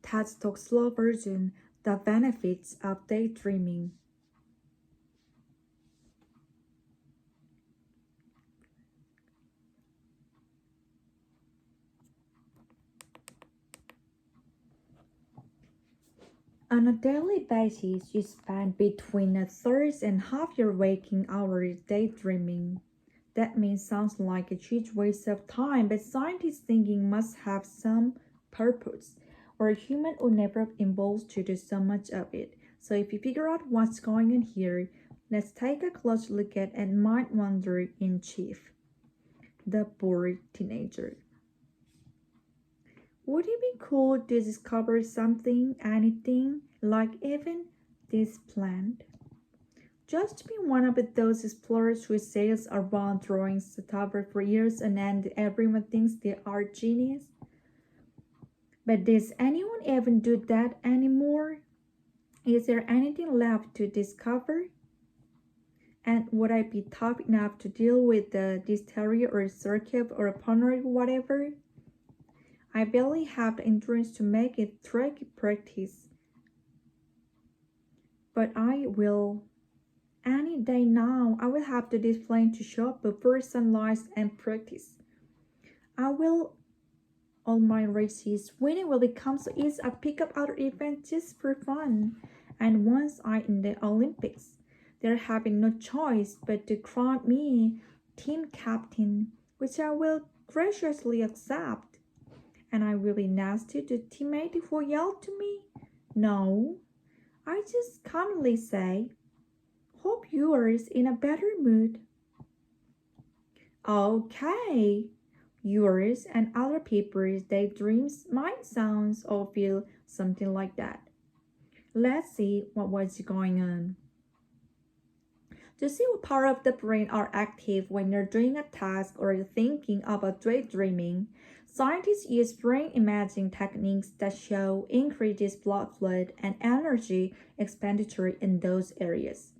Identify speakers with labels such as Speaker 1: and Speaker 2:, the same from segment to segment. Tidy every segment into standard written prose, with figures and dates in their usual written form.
Speaker 1: TED Talk slow version, The Benefits of Daydreaming. On a daily basis, you spend between a third and half your waking hours daydreaming. That may sound like a huge waste of time, but scientists thinking must have some purpose, or a human would never have evolved to do so much of it. So if you figure out what's going on here, let's take a close look at mind wonder in chief, the bored teenager. Would it be cool to discover something, anything, like even this plant? Just to be one of those explorers who sails around throwing stuff for years on end, everyone thinks they are genius. But does anyone even do that anymore? Is there anything left to discover? And would I be tough enough to deal with the dysteria or circuit or paranoia or whatever? I barely have the endurance to make it tricky practice. But I will. Any day now, I will have to display to shop before sunrise and practice. I will all my races. Winning will become so easy. I pick up other events just for fun. And once I'm in the Olympics, they're having no choice but to crown me team captain, which I will graciously accept. And I will be nasty to teammate who yelled to me? No, I just calmly say, hope yours in a better mood. Okay, yours and other people's daydreams might sound or feel something like that. Let's see what was going on. To see what part of the brain are active when you're doing a task or thinking about daydreaming, scientists use brain imaging techniques that show increased blood flow and energy expenditure in those areas.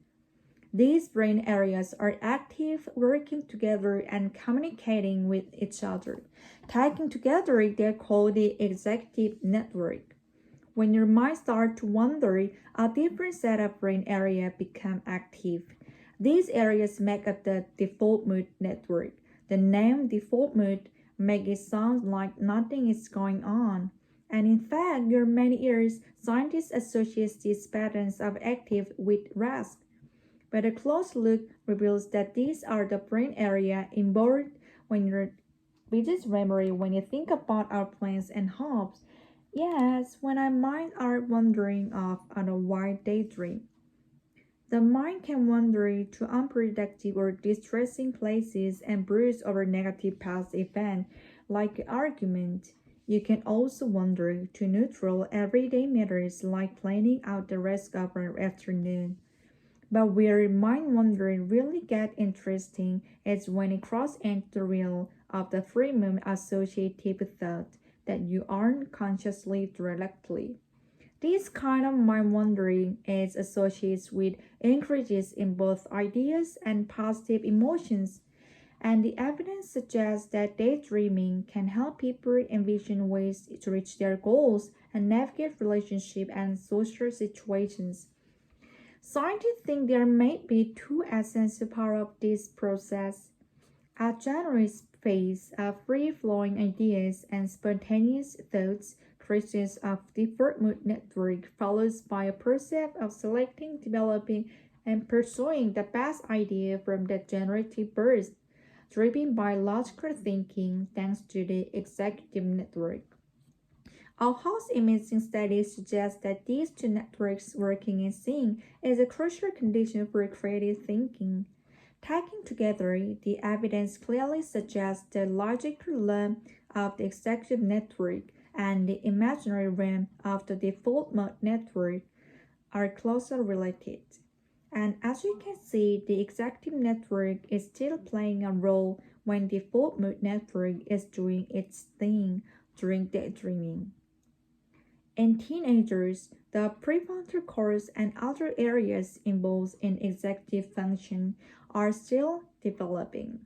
Speaker 1: These brain areas are active, working together and communicating with each other. Taken together, they're called the executive network. When your mind starts to wander, a different set of brain areas become active. These areas make up the default mood network. The name default mood makes it sound like nothing is going on. And in fact, for many years, scientists associate these patterns of active with rest. But a close look reveals that these are the brain areas involved when your vivid memory when you think about our plans and hopes. Yes, when our minds are wandering off on a wild daydream. The mind can wander to unproductive or distressing places and brood over negative past events like argument. You can also wander to neutral everyday matters like planning out the rest of our afternoon. But where mind wandering really gets interesting is when it crosses into the realm of the free moment associative thought that you aren't consciously directly. This kind of mind wandering is associated with increases in both ideas and positive emotions, and the evidence suggests that daydreaming can help people envision ways to reach their goals and navigate relationships and social situations. Scientists think there may be two essential parts of this process: a generous phase of free-flowing ideas and spontaneous thoughts, creations of default mood network, followed by a process of selecting, developing, and pursuing the best idea from the generative burst, driven by logical thinking thanks to the executive network. Our host imaging studies suggest that these two networks working in sync is a crucial condition for creative thinking. Taken together, the evidence clearly suggests the logical realm of the executive network and the imaginary realm of the default mode network are closely related. And as you can see, the executive network is still playing a role when the default mode network is doing its thing during daydreaming. In teenagers, the prefrontal cortex and other areas involved in executive function are still developing.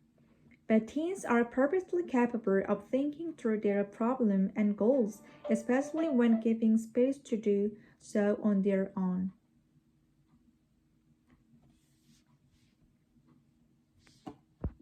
Speaker 1: But teens are perfectly capable of thinking through their problem and goals, especially when given space to do so on their own.